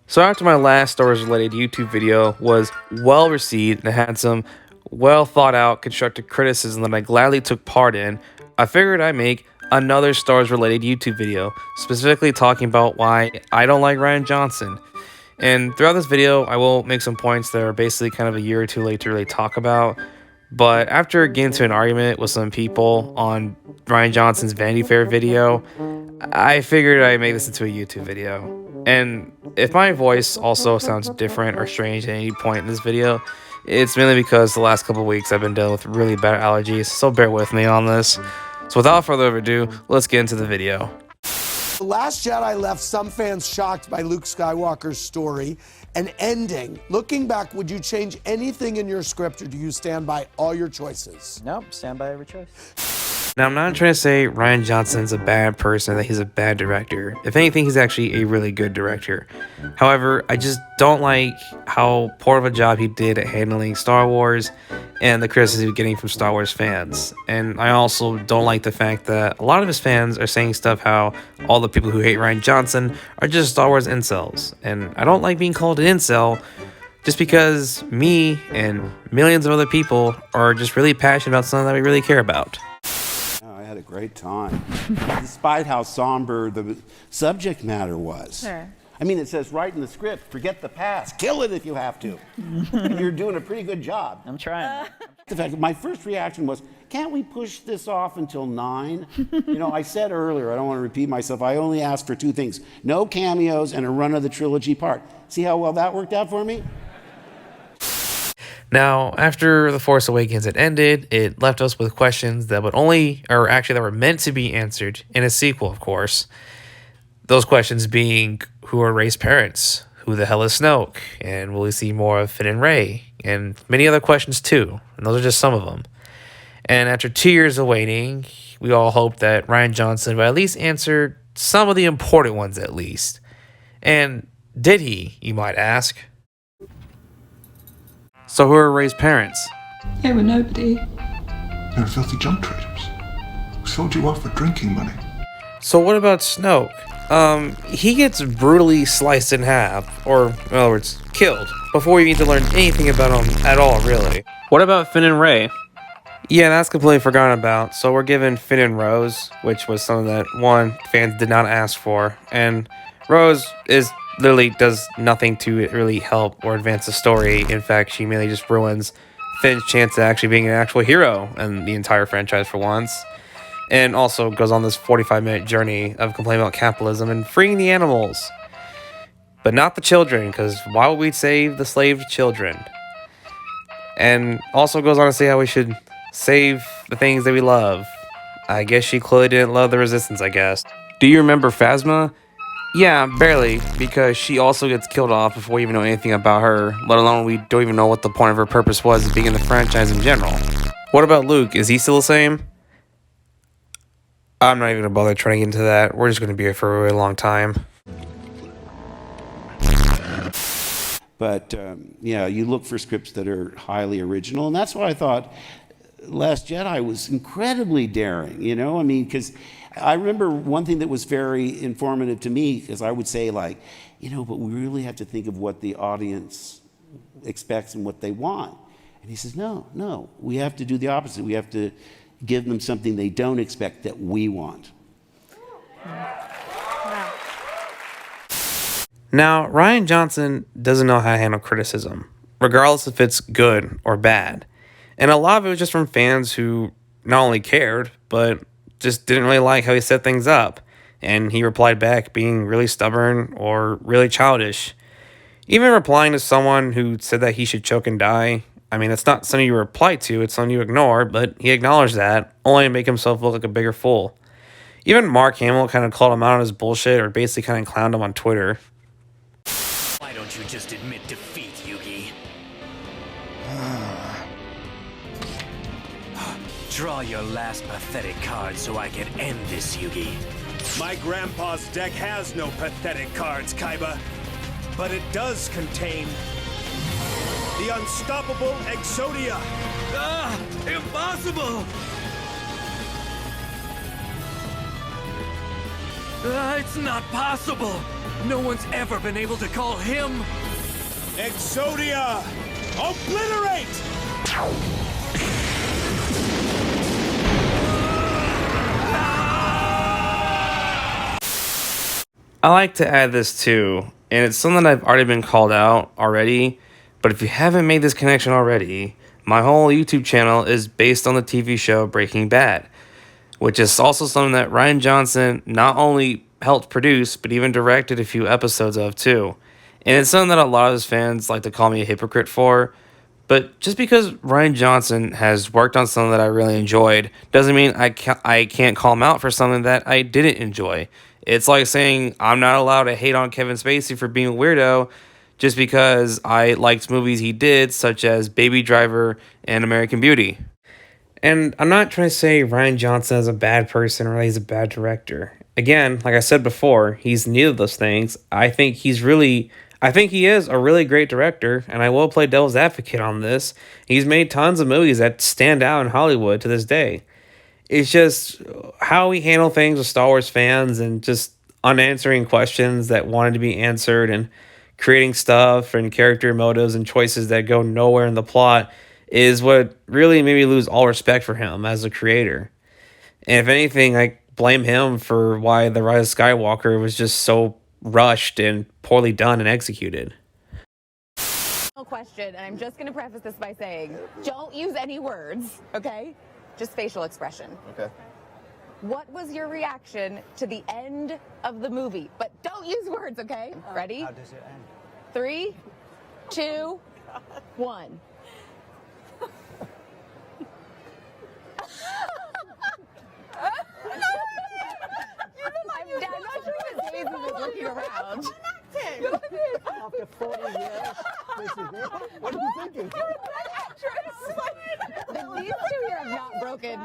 So after my last Star Wars related YouTube video was well received and had some well thought out constructive criticism that I gladly took part in, I figured I'd make another Star Wars related YouTube video, specifically talking about why I don't like Rian Johnson. And throughout this video, I will make some points that are basically kind of a year or two late to really talk about. But after getting into an argument with some people on Rian Johnson's Vanity Fair video, I figured I'd make this into a YouTube video. And if my voice also sounds different or strange at any point in this video, it's mainly because the last couple weeks I've been dealing with really bad allergies, so bear with me on this. So without further ado, let's get into the video. The Last Jedi left some fans shocked by Luke Skywalker's story and ending. Looking back, would you change anything in your script, or do you stand by all your choices? Nope, stand by every choice. Now, I'm not trying to say Rian Johnson's a bad person, that he's a bad director. If anything, he's actually a really good director. However, I just don't like how poor of a job he did at handling Star Wars and the criticism he's getting from Star Wars fans. And I also don't like the fact that a lot of his fans are saying stuff how all the people who hate Rian Johnson are just Star Wars incels. And I don't like being called an incel just because me and millions of other people are just really passionate about something that we really care about. I had a great time, despite how somber the subject matter was. Sure. I mean, it says right in the script, forget the past, kill it if you have to. And you're doing a pretty good job. I'm trying. The fact, my first reaction was, can't we push this off until 9? You know, I said earlier, I don't want to repeat myself, I only asked for 2 things, no cameos and a run of the trilogy part. See how well that worked out for me? Now, after The Force Awakens had ended, it left us with questions that that were meant to be answered in a sequel, of course. Those questions being, who are Rey's parents? Who the hell is Snoke? And will we see more of Finn and Rey? And many other questions too, and those are just some of them. And after 2 years of waiting, we all hoped that Rian Johnson would at least answer some of the important ones at least. And did he, you might ask? So who are Rey's parents? They were nobody. They were filthy junk traders who sold you off for drinking money. So what about Snoke? He gets brutally sliced in half, or in other words, killed, before we need to learn anything about him at all, really. What about Finn and Rey? Yeah, that's completely forgotten about. So we're given Finn and Rose, which was something that, one, fans did not ask for, and Rose literally does nothing to really help or advance the story. In fact, she mainly just ruins Finn's chance of actually being an actual hero in the entire franchise for once. And also goes on this 45-minute journey of complaining about capitalism and freeing the animals. But not the children, because why would we save the slave children? And also goes on to say how we should save the things that we love. I guess she clearly didn't love the Resistance, I guess. Do you remember Phasma? Yeah, barely, because she also gets killed off before we even know anything about her, let alone we don't even know what the point of her purpose was of being in the franchise in general. What about Luke? Is he still the same? I'm not even going to bother trying to get into that. We're just going to be here for a really long time. But, yeah, you look for scripts that are highly original, and that's why I thought Last Jedi was incredibly daring, you know? I mean, because I remember one thing that was very informative to me, because I would say, like, you know, but we really have to think of what the audience expects and what they want. And he says, no, we have to do the opposite. We have to give them something they don't expect that we want. Wow. Now, Rian Johnson doesn't know how to handle criticism, regardless if it's good or bad. And a lot of it was just from fans who not only cared, but just didn't really like how he set things up. And he replied back being really stubborn or really childish. Even replying to someone who said that he should choke and die, I mean, it's not something you reply to, it's something you ignore, but he acknowledged that, only to make himself look like a bigger fool. Even Mark Hamill kind of called him out on his bullshit, or basically kind of clowned him on Twitter. Why don't you just admit defeat, Yugi? Draw your last pathetic card so I can end this, Yugi. My grandpa's deck has no pathetic cards, Kaiba. But it does contain the unstoppable Exodia. Ah! Impossible! It's not possible! No one's ever been able to call him! Exodia! Obliterate! I like to add this too, and it's something I've already been called out already, but if you haven't made this connection already, my whole YouTube channel is based on the TV show Breaking Bad, which is also something that Rian Johnson not only helped produce, but even directed a few episodes of too. And it's something that a lot of his fans like to call me a hypocrite for, but just because Rian Johnson has worked on something that I really enjoyed doesn't mean I can't call him out for something that I didn't enjoy. It's like saying I'm not allowed to hate on Kevin Spacey for being a weirdo just because I liked movies he did, such as Baby Driver and American Beauty. And I'm not trying to say Rian Johnson is a bad person or he's a bad director. Again, like I said before, he's neither of those things. I think he is a really great director, and I will play devil's advocate on this. He's made tons of movies that stand out in Hollywood to this day. It's just how he handled things with Star Wars fans and just unanswering questions that wanted to be answered and creating stuff and character motives and choices that go nowhere in the plot is what really made me lose all respect for him as a creator. And if anything, I blame him for why The Rise of Skywalker was just so rushed and poorly done and executed. Question, and I'm just going to preface this by saying, don't use any words, okay? Just facial expression. Okay. What was your reaction to the end of the movie? But don't use words, okay? Ready? How does it end? 3, 2, 1. I'm not sure what Daisy was looking around. After 40 years, this is it. What are you thinking? These two here have not broken.